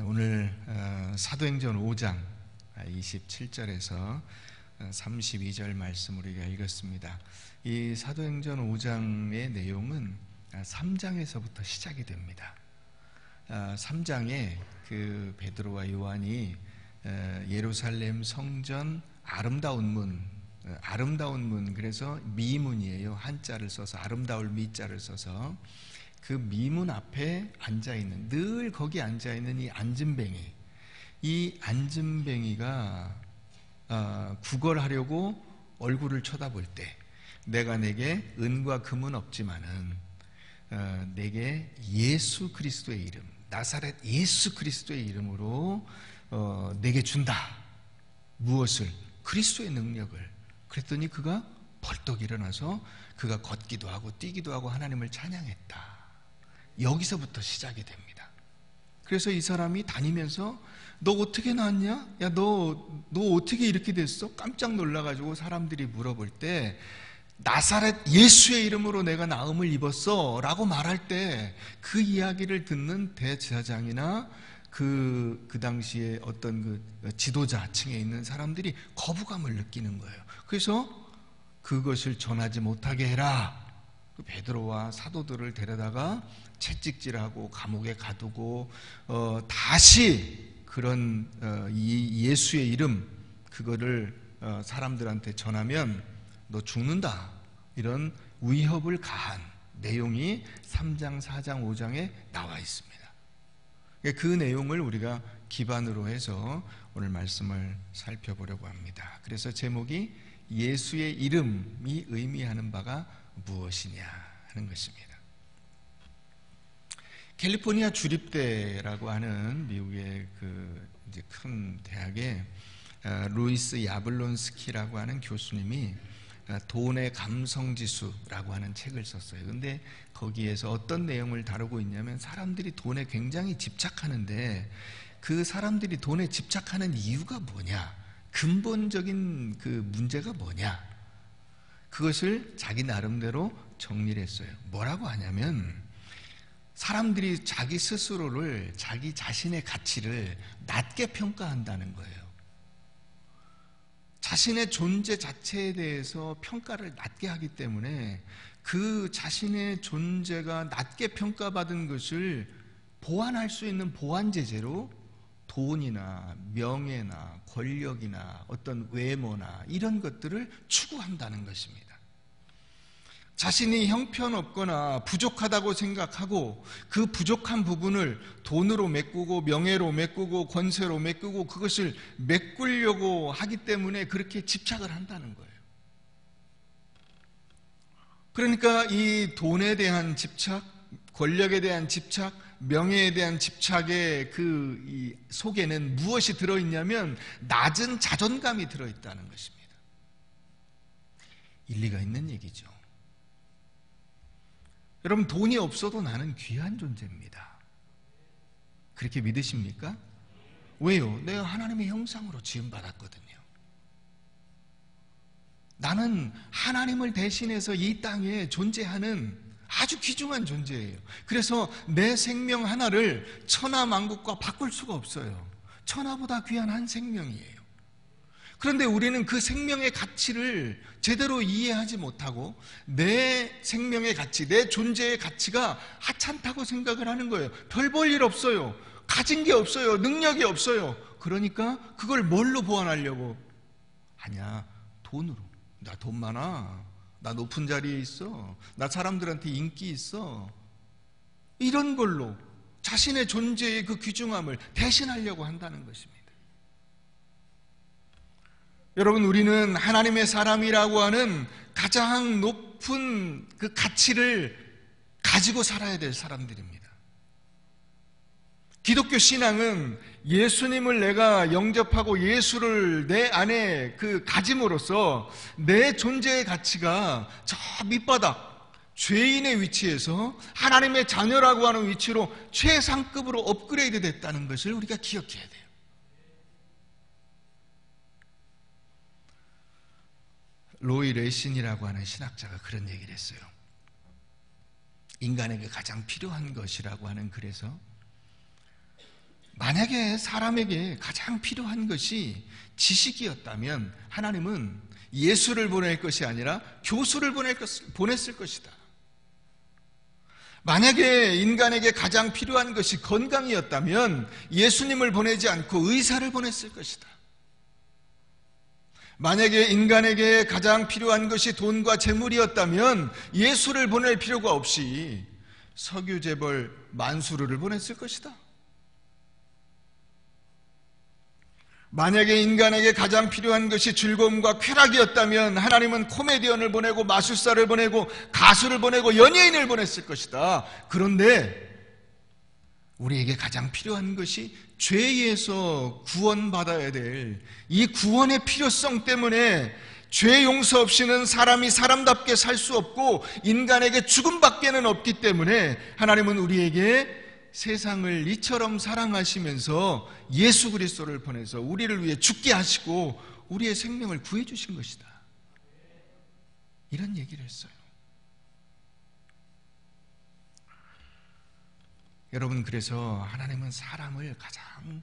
오늘 사도행전 5장 27절에서 32절 말씀을 우리가 읽었습니다. 이 사도행전 5장의 내용은 3장에서부터 시작이 됩니다. 3장에 그 베드로와 요한이 예루살렘 성전 아름다운 문, 그래서 미문이에요. 한자를 써서 아름다울 미자를 써서 그 미문 앞에 앉아있는, 늘 거기 앉아있는 이 앉은뱅이, 이 앉은뱅이가 구걸하려고 얼굴을 쳐다볼 때, 내가 내게 은과 금은 없지만은 내게 예수 그리스도의 이름, 나사렛 예수 그리스도의 이름으로 내게 준다. 무엇을? 그리스도의 능력을. 그랬더니 그가 벌떡 일어나서 그가 걷기도 하고 뛰기도 하고 하나님을 찬양했다. 여기서부터 시작이 됩니다. 그래서 이 사람이 다니면서 너 어떻게 나왔냐? 야, 너 어떻게 이렇게 됐어? 깜짝 놀라가지고 사람들이 물어볼 때 나사렛 예수의 이름으로 내가 나음을 입었어 라고 말할 때 그 이야기를 듣는 대제사장이나 그 당시에 어떤 그 지도자층에 있는 사람들이 거부감을 느끼는 거예요. 그래서 그것을 전하지 못하게 해라. 베드로와 사도들을 데려다가 채찍질하고 감옥에 가두고 다시 그런 이 예수의 이름 그거를 사람들한테 전하면 너 죽는다. 이런 위협을 가한 내용이 3장, 4장, 5장에 나와 있습니다. 그 내용을 우리가 기반으로 해서 오늘 말씀을 살펴보려고 합니다. 그래서 제목이 예수의 이름이 의미하는 바가 무엇이냐 하는 것입니다. 캘리포니아 주립대라고 하는 미국의 그 이제 큰 대학에 루이스 야블론스키라고 하는 교수님이 돈의 감성지수라고 하는 책을 썼어요. 근데 거기에서 어떤 내용을 다루고 있냐면 사람들이 돈에 굉장히 집착하는데 그 사람들이 돈에 집착하는 이유가 뭐냐? 근본적인 그 문제가 뭐냐? 그것을 자기 나름대로 정리를 했어요. 뭐라고 하냐면 사람들이 자기 스스로를, 자기 자신의 가치를 낮게 평가한다는 거예요. 자신의 존재 자체에 대해서 평가를 낮게 하기 때문에 그 자신의 존재가 낮게 평가받은 것을 보완할 수 있는 보완제재로 돈이나 명예나 권력이나 어떤 외모나 이런 것들을 추구한다는 것입니다. 자신이 형편없거나 부족하다고 생각하고 그 부족한 부분을 돈으로 메꾸고 명예로 메꾸고 권세로 메꾸고 그것을 메꾸려고 하기 때문에 그렇게 집착을 한다는 거예요. 그러니까 이 돈에 대한 집착, 권력에 대한 집착, 명예에 대한 집착의 이 속에는 무엇이 들어있냐면 낮은 자존감이 들어있다는 것입니다. 일리가 있는 얘기죠. 여러분, 돈이 없어도 나는 귀한 존재입니다. 그렇게 믿으십니까? 왜요? 내가 하나님의 형상으로 지음받았거든요. 나는 하나님을 대신해서 이 땅에 존재하는 아주 귀중한 존재예요. 그래서 내 생명 하나를 천하만국과 바꿀 수가 없어요. 천하보다 귀한 한 생명이에요. 그런데 우리는 그 생명의 가치를 제대로 이해하지 못하고 내 생명의 가치, 내 존재의 가치가 하찮다고 생각을 하는 거예요. 별 볼 일 없어요. 가진 게 없어요. 능력이 없어요. 그러니까 그걸 뭘로 보완하려고? 아니야, 돈으로. 나 돈 많아. 나 높은 자리에 있어. 나 사람들한테 인기 있어. 이런 걸로 자신의 존재의 그 귀중함을 대신하려고 한다는 것입니다. 여러분, 우리는 하나님의 사람이라고 하는 가장 높은 그 가치를 가지고 살아야 될 사람들입니다. 기독교 신앙은 예수님을 내가 영접하고 예수를 내 안에 그 가짐으로써 내 존재의 가치가 저 밑바닥 죄인의 위치에서 하나님의 자녀라고 하는 위치로 최상급으로 업그레이드 됐다는 것을 우리가 기억해야 돼요. 로이 레신이라고 하는 신학자가 그런 얘기를 했어요. 인간에게 가장 필요한 것이라고 하는 글에서 만약에 사람에게 가장 필요한 것이 지식이었다면 하나님은 예수를 보낼 것이 아니라 교수를 보냈을 것이다. 만약에 인간에게 가장 필요한 것이 건강이었다면 예수님을 보내지 않고 의사를 보냈을 것이다. 만약에 인간에게 가장 필요한 것이 돈과 재물이었다면 예수를 보낼 필요가 없이 석유 재벌 만수르를 보냈을 것이다. 만약에 인간에게 가장 필요한 것이 즐거움과 쾌락이었다면 하나님은 코미디언을 보내고 마술사를 보내고 가수를 보내고 연예인을 보냈을 것이다. 그런데 우리에게 가장 필요한 것이 죄에서 구원받아야 될 이 구원의 필요성 때문에 죄 용서 없이는 사람이 사람답게 살 수 없고 인간에게 죽음밖에는 없기 때문에 하나님은 우리에게 세상을 이처럼 사랑하시면서 예수 그리스도를 보내서 우리를 위해 죽게 하시고 우리의 생명을 구해 주신 것이다. 이런 얘기를 했어요. 여러분, 그래서 하나님은 사람을 가장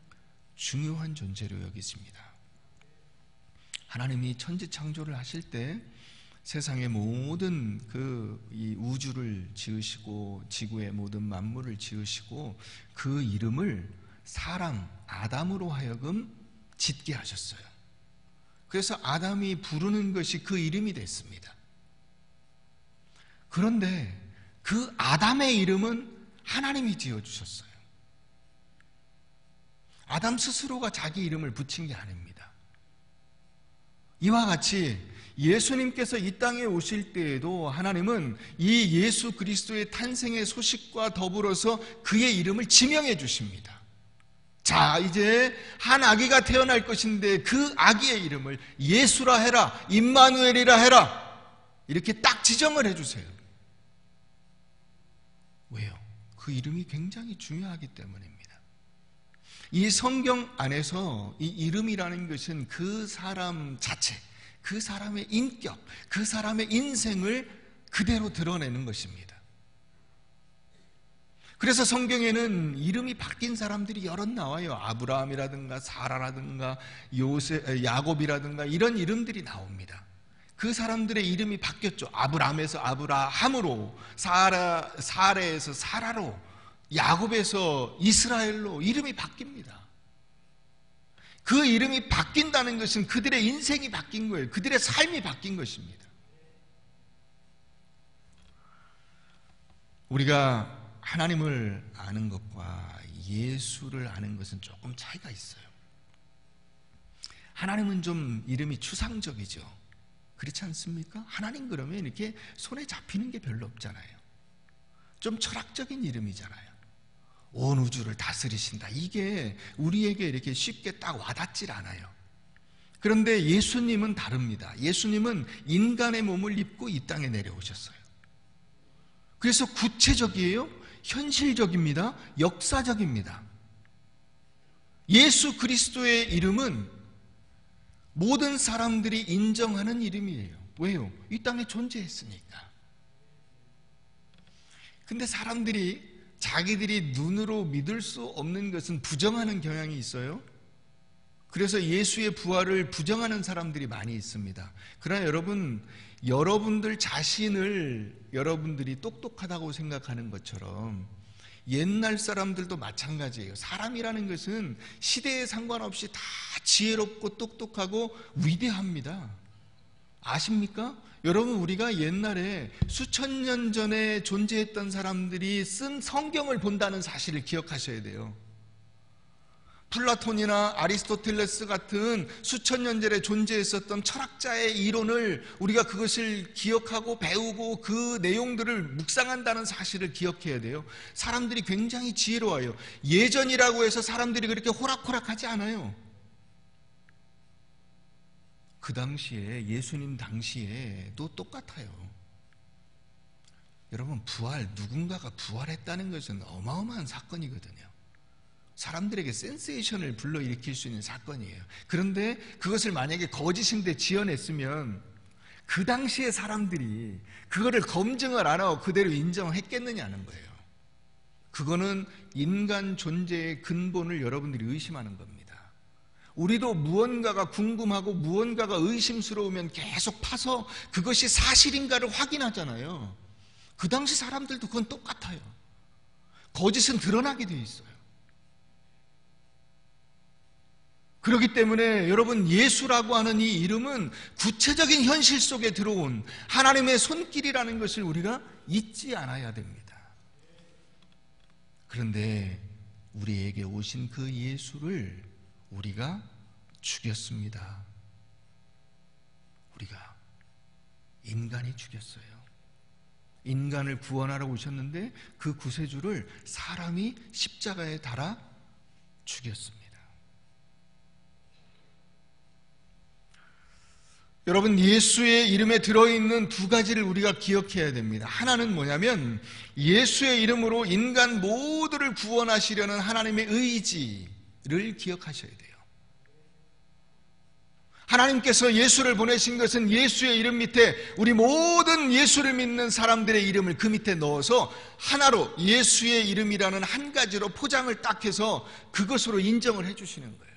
중요한 존재로 여기십니다. 하나님이 천지 창조를 하실 때 세상의 모든 이 우주를 지으시고 지구의 모든 만물을 지으시고 그 이름을 사람 아담으로 하여금 짓게 하셨어요. 그래서 아담이 부르는 것이 그 이름이 됐습니다. 그런데 그 아담의 이름은 하나님이 지어주셨어요. 아담 스스로가 자기 이름을 붙인 게 아닙니다. 이와 같이 예수님께서 이 땅에 오실 때에도 하나님은 이 예수 그리스도의 탄생의 소식과 더불어서 그의 이름을 지명해 주십니다. 자, 이제 한 아기가 태어날 것인데 그 아기의 이름을 예수라 해라, 임마누엘이라 해라, 이렇게 딱 지정을 해주세요. 왜요? 그 이름이 굉장히 중요하기 때문입니다. 이 성경 안에서 이 이름이라는 것은 그 사람 자체, 그 사람의 인격, 그 사람의 인생을 그대로 드러내는 것입니다. 그래서 성경에는 이름이 바뀐 사람들이 여럿 나와요. 아브라함이라든가 사라라든가 야곱이라든가 이런 이름들이 나옵니다. 그 사람들의 이름이 바뀌었죠. 아브라함에서 아브라함으로, 사레에서 사라로, 야곱에서 이스라엘로 이름이 바뀝니다. 그 이름이 바뀐다는 것은 그들의 인생이 바뀐 거예요. 그들의 삶이 바뀐 것입니다. 우리가 하나님을 아는 것과 예수를 아는 것은 조금 차이가 있어요. 하나님은 좀 이름이 추상적이죠. 그렇지 않습니까? 하나님 그러면 이렇게 손에 잡히는 게 별로 없잖아요. 좀 철학적인 이름이잖아요. 온 우주를 다스리신다. 이게 우리에게 이렇게 쉽게 딱 와닿질 않아요. 그런데 예수님은 다릅니다. 예수님은 인간의 몸을 입고 이 땅에 내려오셨어요. 그래서 구체적이에요. 현실적입니다. 역사적입니다. 예수 그리스도의 이름은 모든 사람들이 인정하는 이름이에요. 왜요? 이 땅에 존재했으니까. 근데 사람들이 자기들이 눈으로 믿을 수 없는 것은 부정하는 경향이 있어요. 그래서 예수의 부활을 부정하는 사람들이 많이 있습니다. 그러나 여러분들 자신을 여러분들이 똑똑하다고 생각하는 것처럼 옛날 사람들도 마찬가지예요. 사람이라는 것은 시대에 상관없이 다 지혜롭고 똑똑하고 위대합니다. 아십니까? 여러분, 우리가 옛날에 수천 년 전에 존재했던 사람들이 쓴 성경을 본다는 사실을 기억하셔야 돼요. 플라톤이나 아리스토텔레스 같은 수천 년 전에 존재했었던 철학자의 이론을 우리가 그것을 기억하고 배우고 그 내용들을 묵상한다는 사실을 기억해야 돼요. 사람들이 굉장히 지혜로워요. 예전이라고 해서 사람들이 그렇게 호락호락하지 않아요. 그 당시에, 예수님 당시에도 똑같아요. 여러분, 누군가가 부활했다는 것은 어마어마한 사건이거든요. 사람들에게 센세이션을 불러일으킬 수 있는 사건이에요. 그런데 그것을 만약에 거짓인데 지어냈으면 그 당시의 사람들이 그거를 검증을 안 하고 그대로 인정했겠느냐는 거예요. 그거는 인간 존재의 근본을 여러분들이 의심하는 겁니다. 우리도 무언가가 궁금하고 무언가가 의심스러우면 계속 파서 그것이 사실인가를 확인하잖아요. 그 당시 사람들도 그건 똑같아요. 거짓은 드러나게 돼 있어요. 그렇기 때문에 여러분, 예수라고 하는 이 이름은 구체적인 현실 속에 들어온 하나님의 손길이라는 것을 우리가 잊지 않아야 됩니다. 그런데 우리에게 오신 그 예수를 우리가 죽였습니다. 우리가 인간이 죽였어요. 인간을 구원하러 오셨는데 그 구세주를 사람이 십자가에 달아 죽였습니다. 여러분, 예수의 이름에 들어있는 두 가지를 우리가 기억해야 됩니다. 하나는 뭐냐면 예수의 이름으로 인간 모두를 구원하시려는 하나님의 의지를 기억하셔야 돼요. 하나님께서 예수를 보내신 것은 예수의 이름 밑에 우리 모든 예수를 믿는 사람들의 이름을 그 밑에 넣어서 하나로 예수의 이름이라는 한 가지로 포장을 딱 해서 그것으로 인정을 해주시는 거예요.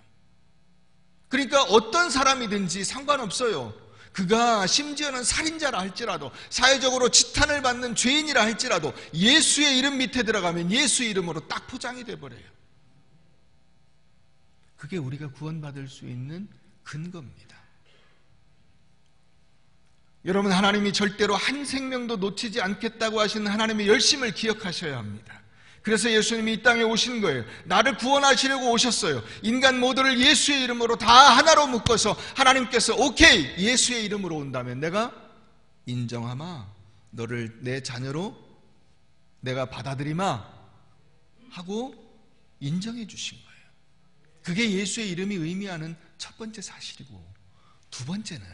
그러니까 어떤 사람이든지 상관없어요. 그가 심지어는 살인자라 할지라도, 사회적으로 지탄을 받는 죄인이라 할지라도 예수의 이름 밑에 들어가면 예수 이름으로 딱 포장이 돼버려요. 그게 우리가 구원받을 수 있는 근거입니다. 여러분, 하나님이 절대로 한 생명도 놓치지 않겠다고 하신 하나님의 열심을 기억하셔야 합니다. 그래서 예수님이 이 땅에 오신 거예요. 나를 구원하시려고 오셨어요. 인간 모두를 예수의 이름으로 다 하나로 묶어서 하나님께서 오케이, 예수의 이름으로 온다면 내가 인정하마, 너를 내 자녀로 내가 받아들이마 하고 인정해 주신 거예요. 그게 예수의 이름이 의미하는 첫 번째 사실이고, 두 번째는,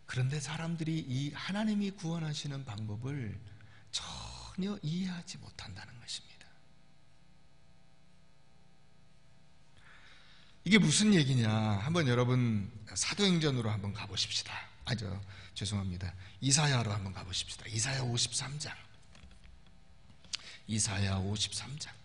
그런데 사람들이 이 하나님이 구원하시는 방법을 전혀 이해하지 못한다는 것입니다. 이게 무슨 얘기냐? 한번 여러분 사도행전으로 한번 가보십시다. 죄송합니다. 이사야로 한번 가보십시다. 이사야 53장. 이사야 53장.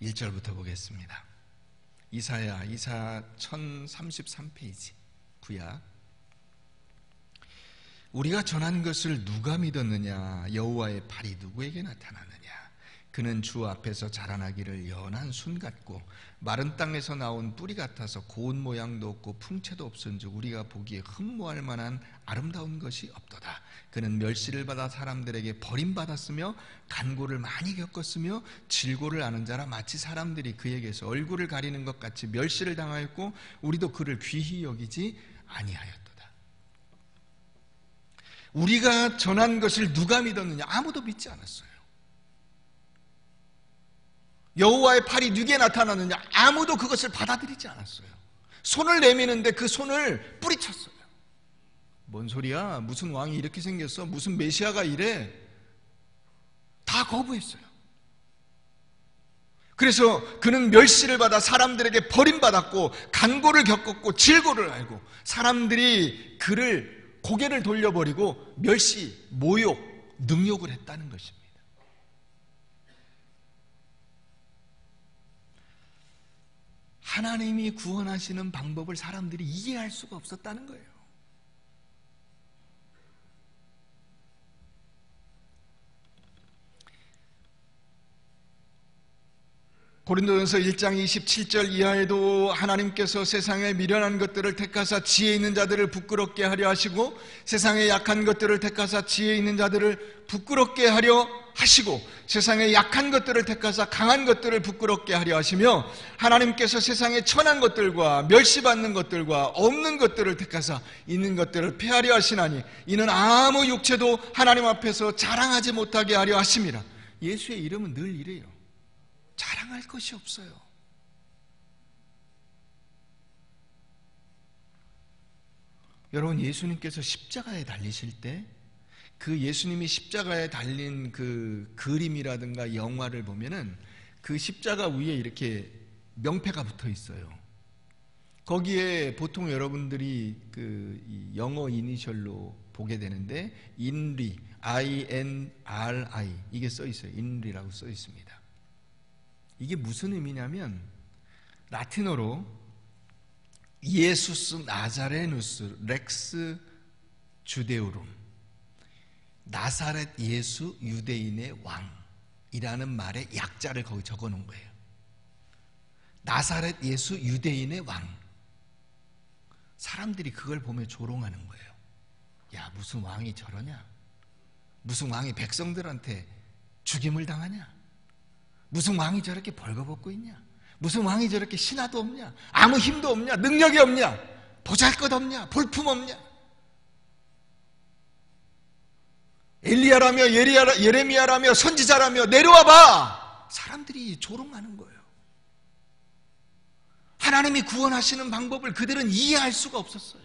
일 절부터 보겠습니다. 이사야 1033페이지 구약. 우리가 전한 것을 누가 믿었느냐? 여호와의 팔이 누구에게 나타나느냐? 그는 주 앞에서 자라나기를 연한 순 같고 마른 땅에서 나온 뿌리 같아서 고운 모양도 없고 풍채도 없은즉 우리가 보기에 흠모할 만한 아름다운 것이 없도다. 그는 멸시를 받아 사람들에게 버림받았으며 간고를 많이 겪었으며 질고를 아는 자라 마치 사람들이 그에게서 얼굴을 가리는 것 같이 멸시를 당하였고 우리도 그를 귀히 여기지 아니하였도다. 우리가 전한 것을 누가 믿었느냐? 아무도 믿지 않았어요. 여호와의 팔이 누구에 나타나느냐? 아무도 그것을 받아들이지 않았어요. 손을 내미는데 그 손을 뿌리쳤어요. 뭔 소리야? 무슨 왕이 이렇게 생겼어? 무슨 메시아가 이래? 다 거부했어요. 그래서 그는 멸시를 받아 사람들에게 버림받았고 간고를 겪었고 질고를 알고 사람들이 그를 고개를 돌려버리고 멸시, 모욕, 능욕을 했다는 것입니다. 하나님이 구원하시는 방법을 사람들이 이해할 수가 없었다는 거예요. 고린도전서 1장 27절 이하에도 하나님께서 세상에 미련한 것들을 택하사 지혜 있는 자들을 부끄럽게 하려 하시고 세상에 약한 것들을 택하사 지혜 있는 자들을 부끄럽게 하려 하시고 세상에 약한 것들을 택하사 강한 것들을 부끄럽게 하려 하시며 하나님께서 세상에 천한 것들과 멸시받는 것들과 없는 것들을 택하사 있는 것들을 폐하려 하시나니 이는 아무 육체도 하나님 앞에서 자랑하지 못하게 하려 하심이라. 예수의 이름은 늘 이래요. 자랑할 것이 없어요. 여러분, 예수님께서 십자가에 달리실 때 그 예수님이 십자가에 달린 그 그림이라든가 영화를 보면은 그 십자가 위에 이렇게 명패가 붙어 있어요. 거기에 보통 여러분들이 그 영어 이니셜로 보게 되는데 인리, INRI 이게 써 있어요. 인리라고 써 있습니다. 이게 무슨 의미냐면 라틴어로 이에수스 나자레누스 렉스 주데오룸, 나사렛 예수 유대인의 왕이라는 말의 약자를 거기 적어 놓은 거예요. 나사렛 예수 유대인의 왕. 사람들이 그걸 보며 조롱하는 거예요. 야, 무슨 왕이 저러냐? 무슨 왕이 백성들한테 죽임을 당하냐? 무슨 왕이 저렇게 벌거벗고 있냐? 무슨 왕이 저렇게 신하도 없냐? 아무 힘도 없냐? 능력이 없냐? 보잘것 없냐? 볼품 없냐? 엘리야라며 예레미야라며 선지자라며 내려와봐! 사람들이 조롱하는 거예요. 하나님이 구원하시는 방법을 그들은 이해할 수가 없었어요.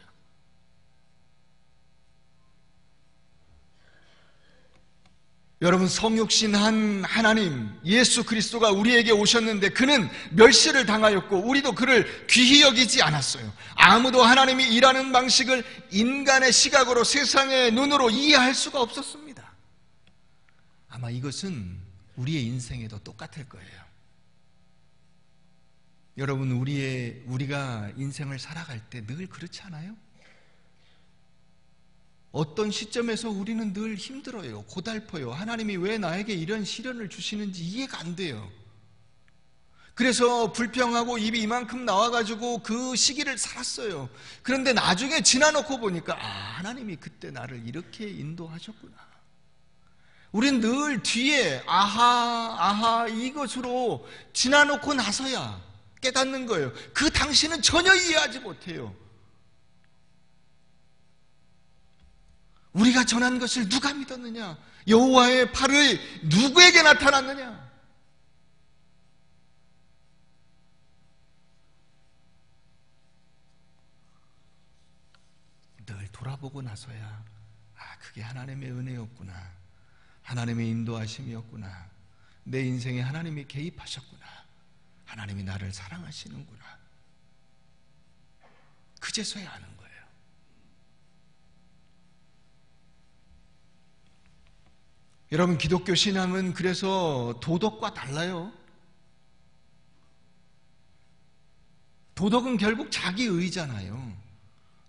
여러분, 성육신한 하나님 예수 그리스도가 우리에게 오셨는데 그는 멸시를 당하였고 우리도 그를 귀히 여기지 않았어요. 아무도 하나님이 일하는 방식을 인간의 시각으로, 세상의 눈으로 이해할 수가 없었습니다. 아마 이것은 우리의 인생에도 똑같을 거예요. 여러분, 우리가 인생을 살아갈 때 늘 그렇지 않아요? 어떤 시점에서 우리는 늘 힘들어요. 고달퍼요. 하나님이 왜 나에게 이런 시련을 주시는지 이해가 안 돼요. 그래서 불평하고 입이 이만큼 나와가지고 그 시기를 살았어요. 그런데 나중에 지나놓고 보니까 하나님이 그때 나를 이렇게 인도하셨구나. 우린 늘 뒤에 아하 이것으로 지나놓고 나서야 깨닫는 거예요. 그 당시는 전혀 이해하지 못해요. 우리가 전한 것을 누가 믿었느냐? 여호와의 팔이 누구에게 나타났느냐? 늘 돌아보고 나서야 그게 하나님의 은혜였구나. 하나님의 인도하심이었구나. 내 인생에 하나님이 개입하셨구나. 하나님이 나를 사랑하시는구나. 그제서야 아는 거예요. 여러분, 기독교 신앙은 그래서 도덕과 달라요. 도덕은 결국 자기의잖아요.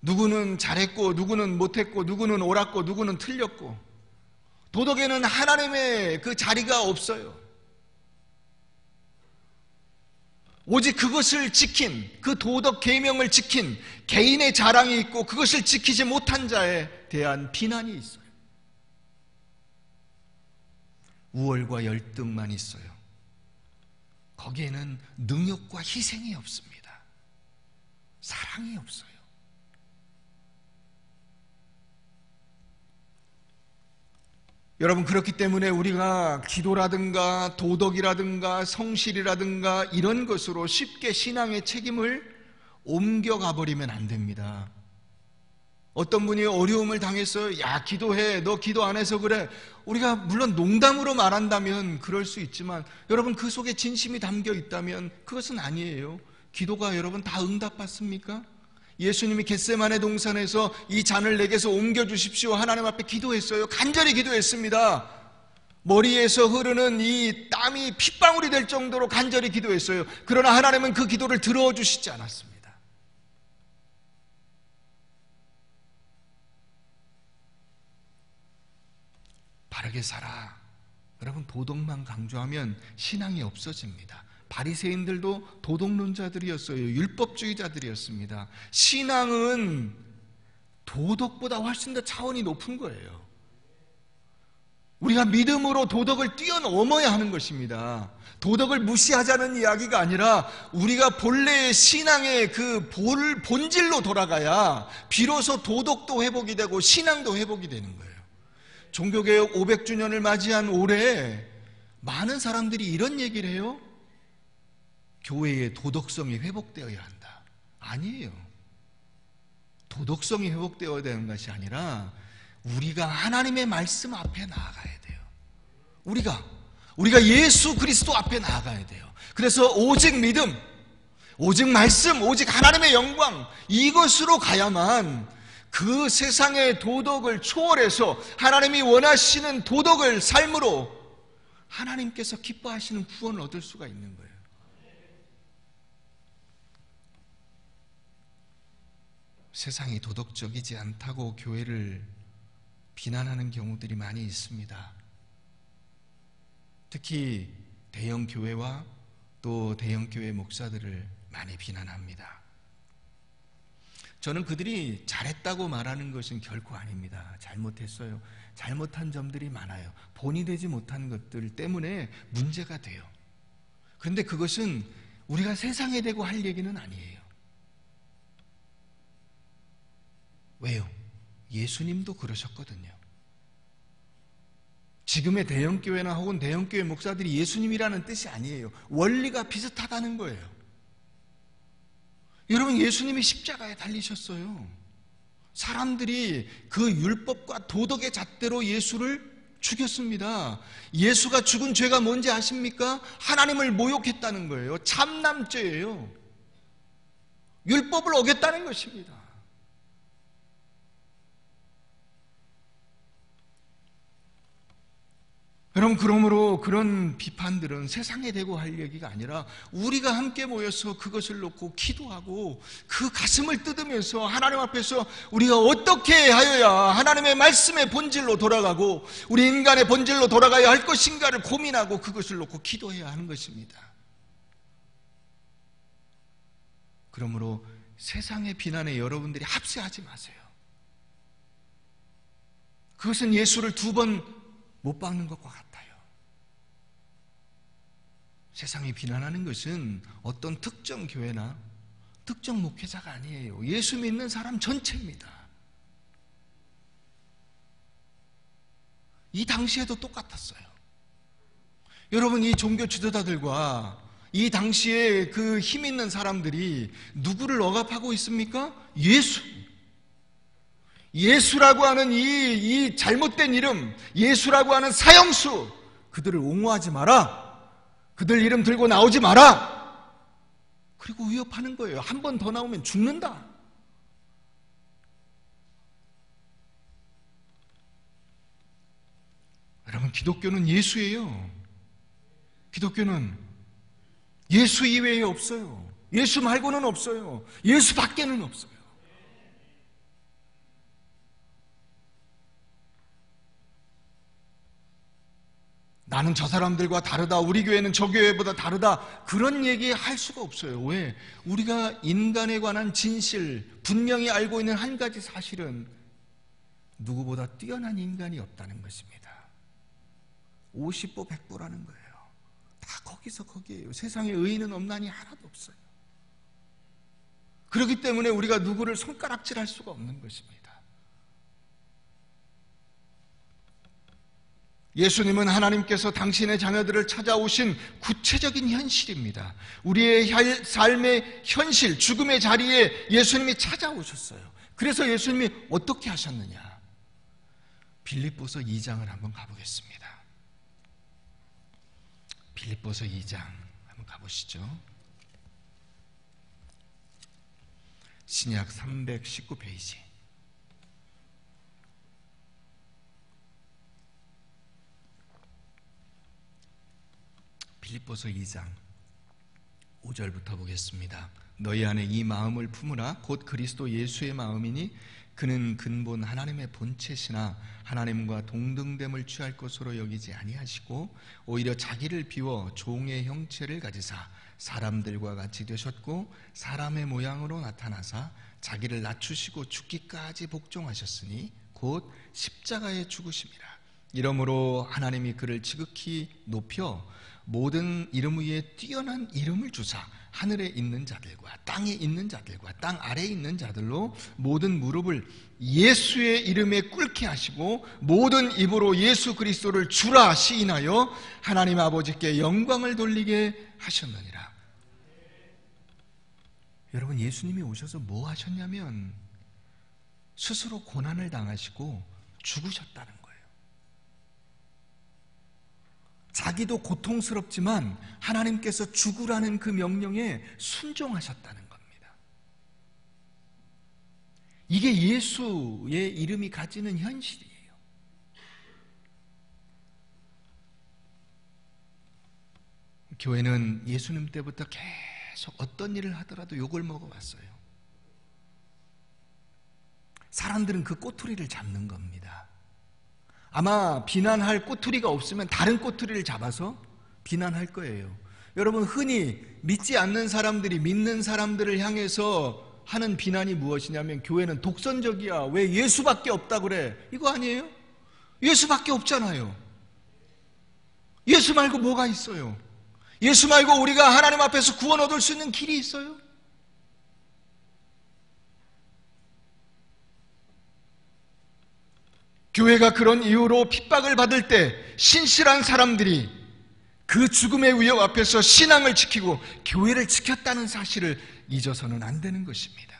누구는 잘했고 누구는 못했고 누구는 옳았고 누구는 틀렸고, 도덕에는 하나님의 그 자리가 없어요. 오직 그것을 지킨, 그 도덕 계명을 지킨 개인의 자랑이 있고 그것을 지키지 못한 자에 대한 비난이 있어요. 우월과 열등만 있어요. 거기에는 능력과 희생이 없습니다. 사랑이 없어요. 여러분, 그렇기 때문에 우리가 기도라든가 도덕이라든가 성실이라든가 이런 것으로 쉽게 신앙의 책임을 옮겨가 버리면 안 됩니다. 어떤 분이 어려움을 당했어요. 야, 기도해. 너 기도 안 해서 그래. 우리가 물론 농담으로 말한다면 그럴 수 있지만, 여러분, 그 속에 진심이 담겨 있다면 그것은 아니에요. 기도가 여러분 다 응답받습니까? 예수님이 겟세마네 동산에서 이 잔을 내게서 옮겨주십시오 하나님 앞에 기도했어요. 간절히 기도했습니다. 머리에서 흐르는 이 땀이 핏방울이 될 정도로 간절히 기도했어요. 그러나 하나님은 그 기도를 들어주시지 않았습니다. 바르게 살아. 여러분, 도덕만 강조하면 신앙이 없어집니다. 바리새인들도 도덕론자들이었어요. 율법주의자들이었습니다. 신앙은 도덕보다 훨씬 더 차원이 높은 거예요. 우리가 믿음으로 도덕을 뛰어넘어야 하는 것입니다. 도덕을 무시하자는 이야기가 아니라 우리가 본래의 신앙의 그 본질로 돌아가야 비로소 도덕도 회복이 되고 신앙도 회복이 되는 거예요. 종교개혁 500주년을 맞이한 올해 많은 사람들이 이런 얘기를 해요. 교회의 도덕성이 회복되어야 한다. 아니에요. 도덕성이 회복되어야 되는 것이 아니라 우리가 하나님의 말씀 앞에 나아가야 돼요. 우리가 우리가 예수 그리스도 앞에 나아가야 돼요. 그래서 오직 믿음, 오직 말씀, 오직 하나님의 영광, 이것으로 가야만 그 세상의 도덕을 초월해서 하나님이 원하시는 도덕을 삶으로 하나님께서 기뻐하시는 구원을 얻을 수가 있는 거예요. 세상이 도덕적이지 않다고 교회를 비난하는 경우들이 많이 있습니다. 특히 대형 교회와 또 대형 교회 목사들을 많이 비난합니다. 저는 그들이 잘했다고 말하는 것은 결코 아닙니다. 잘못했어요. 잘못한 점들이 많아요. 본이 되지 못한 것들 때문에 문제가 돼요. 그런데 그것은 우리가 세상에 대고 할 얘기는 아니에요. 왜요? 예수님도 그러셨거든요. 지금의 대형교회나 혹은 대형교회 목사들이 예수님이라는 뜻이 아니에요. 원리가 비슷하다는 거예요. 여러분, 예수님이 십자가에 달리셨어요. 사람들이 그 율법과 도덕의 잣대로 예수를 죽였습니다. 예수가 죽은 죄가 뭔지 아십니까? 하나님을 모욕했다는 거예요. 참남죄예요. 율법을 어겼다는 것입니다. 여러분, 그러므로 그런 비판들은 세상에 대고 할 얘기가 아니라 우리가 함께 모여서 그것을 놓고 기도하고 그 가슴을 뜯으면서 하나님 앞에서 우리가 어떻게 하여야 하나님의 말씀의 본질로 돌아가고 우리 인간의 본질로 돌아가야 할 것인가를 고민하고 그것을 놓고 기도해야 하는 것입니다. 그러므로 세상의 비난에 여러분들이 합세하지 마세요. 그것은 예수를 2번 못 박는 것과 같아요. 세상이 비난하는 것은 어떤 특정 교회나 특정 목회자가 아니에요. 예수 믿는 사람 전체입니다. 이 당시에도 똑같았어요. 여러분, 이 종교 지도자들과 이 당시에 그 힘 있는 사람들이 누구를 억압하고 있습니까? 예수. 예수라고 하는 이 잘못된 이름, 예수라고 하는 사형수, 그들을 옹호하지 마라. 그들 이름 들고 나오지 마라. 그리고 위협하는 거예요. 한 번 더 나오면 죽는다. 여러분, 기독교는 예수예요. 기독교는 예수 이외에 없어요. 예수 말고는 없어요. 예수 밖에는 없어요. 나는 저 사람들과 다르다, 우리 교회는 저 교회보다 다르다, 그런 얘기 할 수가 없어요. 왜? 우리가 인간에 관한 진실, 분명히 알고 있는 한 가지 사실은 누구보다 뛰어난 인간이 없다는 것입니다. 50보 100보라는 거예요. 다 거기서 거기에요. 세상에 의인은 없나니 하나도 없어요. 그렇기 때문에 우리가 누구를 손가락질할 수가 없는 것입니다. 예수님은 하나님께서 당신의 자녀들을 찾아오신 구체적인 현실입니다. 우리의 삶의 현실, 죽음의 자리에 예수님이 찾아오셨어요. 그래서 예수님이 어떻게 하셨느냐? 빌립보서 2장을 한번 가보겠습니다. 빌립보서 2장 한번 가보시죠. 신약 319페이지. 빌립보서 2장 5절부터 보겠습니다. 너희 안에 이 마음을 품으라. 곧 그리스도 예수의 마음이니 그는 근본 하나님의 본체시나 하나님과 동등됨을 취할 것으로 여기지 아니하시고 오히려 자기를 비워 종의 형체를 가지사 사람들과 같이 되셨고 사람의 모양으로 나타나사 자기를 낮추시고 죽기까지 복종하셨으니 곧 십자가에 죽으심이라. 이러므로 하나님이 그를 지극히 높여 모든 이름 위에 뛰어난 이름을 주사 하늘에 있는 자들과 땅에 있는 자들과 땅 아래에 있는 자들로 모든 무릎을 예수의 이름에 꿇게 하시고 모든 입으로 예수 그리스도를 주라 시인하여 하나님 아버지께 영광을 돌리게 하셨느니라. 여러분, 예수님이 오셔서 뭐 하셨냐면 스스로 고난을 당하시고 죽으셨다는 거예요. 자기도 고통스럽지만 하나님께서 죽으라는 그 명령에 순종하셨다는 겁니다. 이게 예수의 이름이 가지는 현실이에요. 교회는 예수님 때부터 계속 어떤 일을 하더라도 욕을 먹어왔어요. 사람들은 그 꼬투리를 잡는 겁니다. 아마 비난할 꼬투리가 없으면 다른 꼬투리를 잡아서 비난할 거예요. 여러분, 흔히 믿지 않는 사람들이 믿는 사람들을 향해서 하는 비난이 무엇이냐면, 교회는 독선적이야, 왜 예수밖에 없다 그래, 이거 아니에요? 예수밖에 없잖아요. 예수 말고 뭐가 있어요? 예수 말고 우리가 하나님 앞에서 구원 얻을 수 있는 길이 있어요? 교회가 그런 이유로 핍박을 받을 때 신실한 사람들이 그 죽음의 위협 앞에서 신앙을 지키고 교회를 지켰다는 사실을 잊어서는 안 되는 것입니다.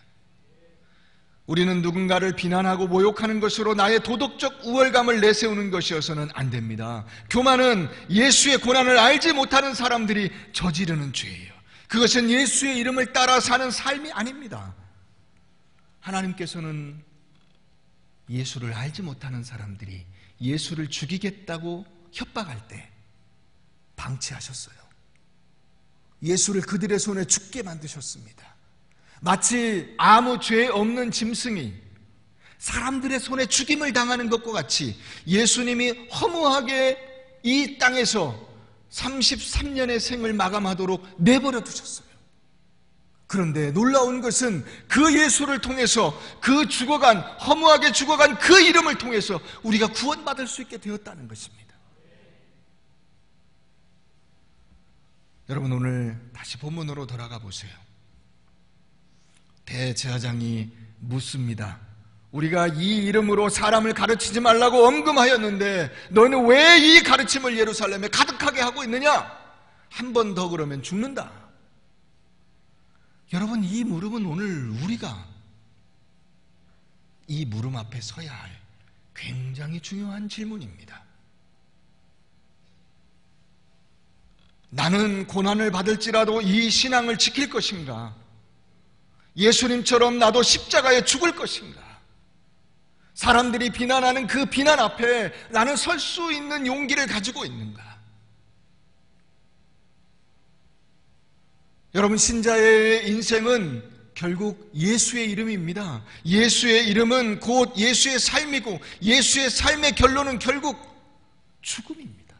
우리는 누군가를 비난하고 모욕하는 것으로 나의 도덕적 우월감을 내세우는 것이어서는 안 됩니다. 교만은 예수의 고난을 알지 못하는 사람들이 저지르는 죄예요. 그것은 예수의 이름을 따라 사는 삶이 아닙니다. 하나님께서는 예수를 알지 못하는 사람들이 예수를 죽이겠다고 협박할 때 방치하셨어요. 예수를 그들의 손에 죽게 만드셨습니다. 마치 아무 죄 없는 짐승이 사람들의 손에 죽임을 당하는 것과 같이 예수님이 허무하게 이 땅에서 33년의 생을 마감하도록 내버려 두셨어요. 그런데 놀라운 것은 그 예수를 통해서 그 허무하게 죽어간 그 이름을 통해서 우리가 구원받을 수 있게 되었다는 것입니다. 여러분, 오늘 다시 본문으로 돌아가 보세요. 대제사장이 묻습니다. 우리가 이 이름으로 사람을 가르치지 말라고 엄금하였는데 너는 왜 이 가르침을 예루살렘에 가득하게 하고 있느냐? 한 번 더 그러면 죽는다. 여러분, 이 물음은 오늘 우리가 이 물음 앞에 서야 할 굉장히 중요한 질문입니다. 나는 고난을 받을지라도 이 신앙을 지킬 것인가? 예수님처럼 나도 십자가에 죽을 것인가? 사람들이 비난하는 그 비난 앞에 나는 설 수 있는 용기를 가지고 있는가? 여러분, 신자의 인생은 결국 예수의 이름입니다. 예수의 이름은 곧 예수의 삶이고 예수의 삶의 결론은 결국 죽음입니다.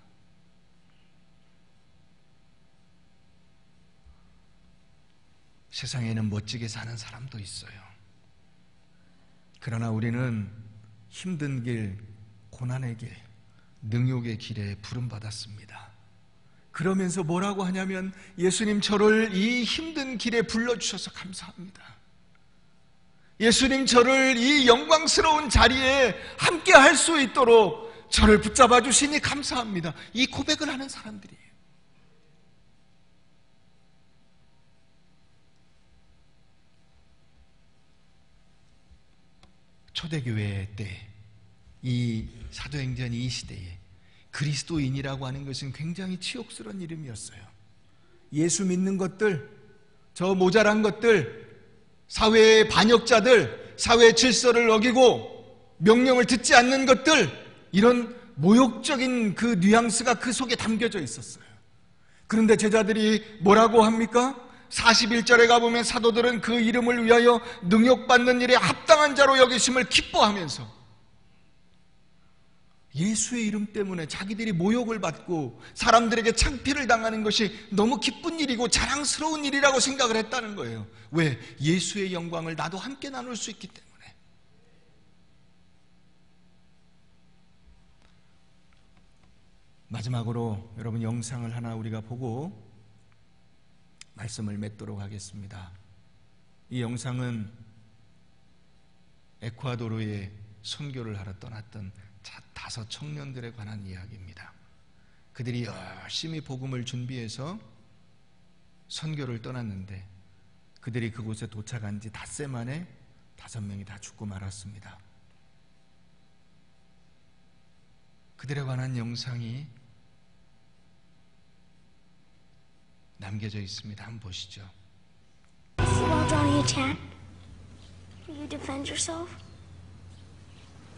세상에는 멋지게 사는 사람도 있어요. 그러나 우리는 힘든 길, 고난의 길, 능욕의 길에 부름받았습니다. 그러면서 뭐라고 하냐면, 예수님 저를 이 힘든 길에 불러주셔서 감사합니다. 예수님 저를 이 영광스러운 자리에 함께 할 수 있도록 저를 붙잡아 주시니 감사합니다. 이 고백을 하는 사람들이에요. 초대교회 때, 이 사도행전 이 시대에 그리스도인이라고 하는 것은 굉장히 치욕스러운 이름이었어요. 예수 믿는 것들, 저 모자란 것들, 사회의 반역자들, 사회의 질서를 어기고 명령을 듣지 않는 것들, 이런 모욕적인 그 뉘앙스가 그 속에 담겨져 있었어요. 그런데 제자들이 뭐라고 합니까? 41절에 가보면 사도들은 그 이름을 위하여 능욕받는 일에 합당한 자로 여기심을 기뻐하면서, 예수의 이름 때문에 자기들이 모욕을 받고 사람들에게 창피를 당하는 것이 너무 기쁜 일이고 자랑스러운 일이라고 생각을 했다는 거예요. 왜? 예수의 영광을 나도 함께 나눌 수 있기 때문에. 마지막으로 여러분, 영상을 하나 우리가 보고 말씀을 맺도록 하겠습니다. 이 영상은 에콰도르에 선교를 하러 떠났던 5 청년들에 관한 이야기입니다. 그들이 열심히 복음을 준비해서 선교를 떠났는데, 그들이 그곳에 도착한 지 닷새 만에 5명이 다 죽고 말았습니다. 그들에 관한 영상이 남겨져 있습니다. 한번 보시죠. While Johnny attacked, will you defend yourself?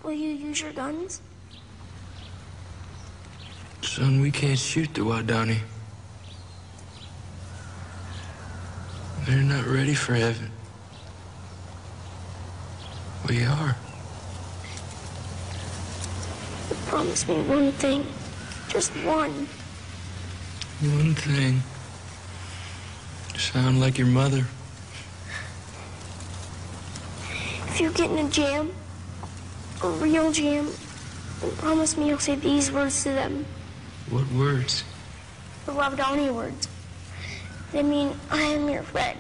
Will you use your guns? Son, we can't shoot the Wadani. They're not ready for heaven. We are. Promise me one thing. Just one. One thing. You sound like your mother. If you get in a jam, a real jam, then promise me you'll say these words to them. What words? The Ravdani words. They mean, I am your friend.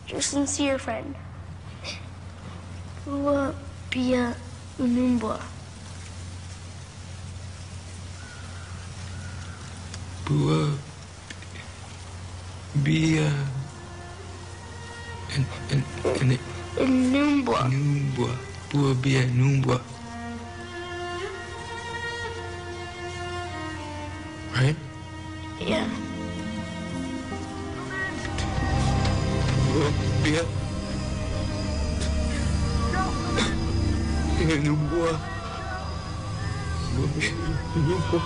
Your sincere friend. Bua Bia Unumba. Bua Bia and Unumba. Numbwa. Bua Bia Numbwa. Right? Yeah. Bua Bia Numbwa. Bua Bia Numbwa.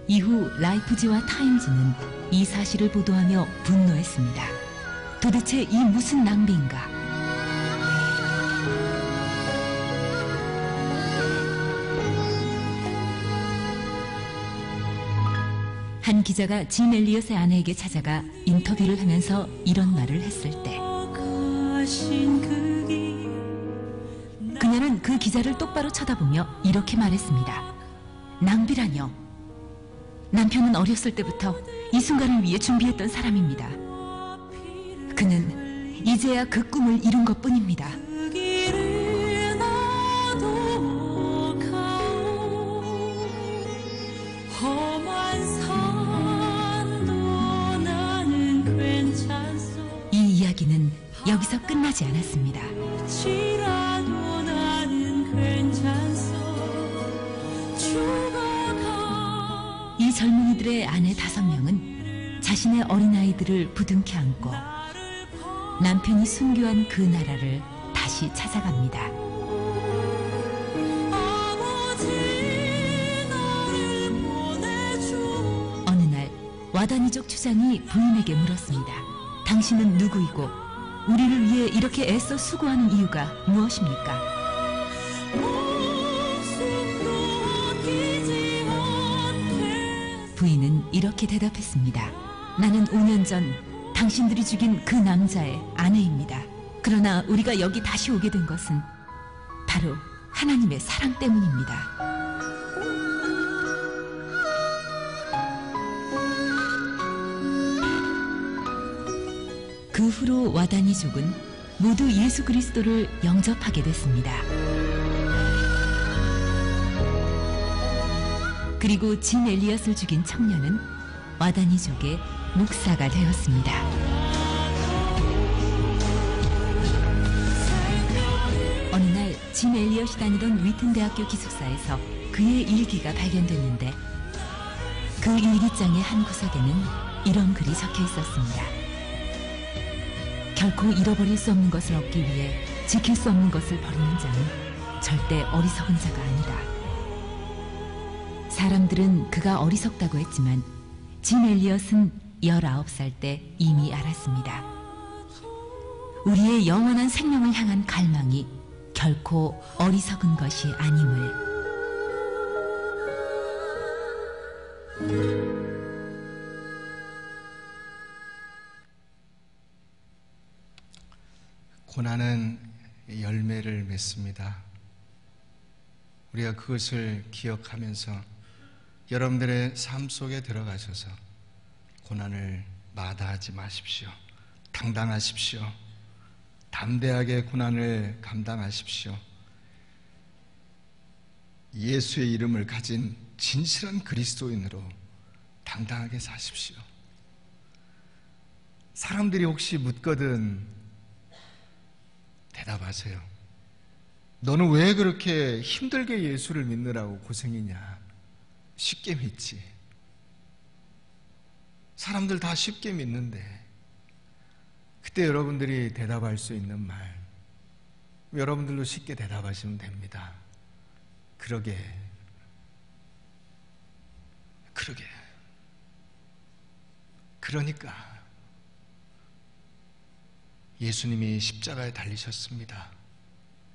이후 라이프지와 타임즈는 이 사실을 보도하며 분노했습니다. 도대체 이 무슨 낭비인가? 한 기자가 진 엘리엇의 아내에게 찾아가 인터뷰를 하면서 이런 말을 했을 때 그녀는 그 기자를 똑바로 쳐다보며 이렇게 말했습니다. 낭비라뇨. 남편은 어렸을 때부터 이 순간을 위해 준비했던 사람입니다. 그는 이제야 그 꿈을 이룬 것뿐입니다. 이 이야기는 여기서 끝나지 않았습니다. 이 젊은이들의 아내 5명은 자신의 어린아이들을 부둥켜 안고 남편이 순교한 그 나라를 다시 찾아갑니다. 어느 날 와다니족 추장이 부인에게 물었습니다. 당신은 누구이고 우리를 위해 이렇게 애써 수고하는 이유가 무엇입니까? 부인은 이렇게 대답했습니다. 나는 5년 전 당신들이 죽인 그 남자의 아내입니다. 그러나 우리가 여기 다시 오게 된 것은 바로 하나님의 사랑 때문입니다. 그 후로 와다니족은 모두 예수 그리스도를 영접하게 됐습니다. 그리고 진 엘리엇을 죽인 청년은 와다니족의 목사가 되었습니다. 어느 날 진 엘리엇이 다니던 위튼 대학교 기숙사에서 그의 일기가 발견됐는데 그 일기장의 한 구석에는 이런 글이 적혀 있었습니다. 결코 잃어버릴 수 없는 것을 얻기 위해 지킬 수 없는 것을 버리는 자는 절대 어리석은 자가 아니다. 사람들은 그가 어리석다고 했지만 진 엘리엇은 19살 때 이미 알았습니다. 우리의 영원한 생명을 향한 갈망이 결코 어리석은 것이 아님을. 고난은 열매를 맺습니다. 우리가 그것을 기억하면서 여러분들의 삶 속에 들어가셔서 고난을 마다하지 마십시오. 당당하십시오. 담대하게 고난을 감당하십시오. 예수의 이름을 가진 진실한 그리스도인으로 당당하게 사십시오. 사람들이 혹시 묻거든 대답하세요. 너는 왜 그렇게 힘들게 예수를 믿느라고 고생이냐? 쉽게 믿지. 사람들 다 쉽게 믿는데. 그때 여러분들이 대답할 수 있는 말, 여러분들도 쉽게 대답하시면 됩니다. 그러게. 그러니까 예수님이 십자가에 달리셨습니다.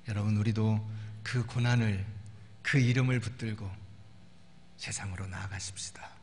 여러분, 우리도 그 고난을, 그 이름을 붙들고 세상으로 나아가십시다.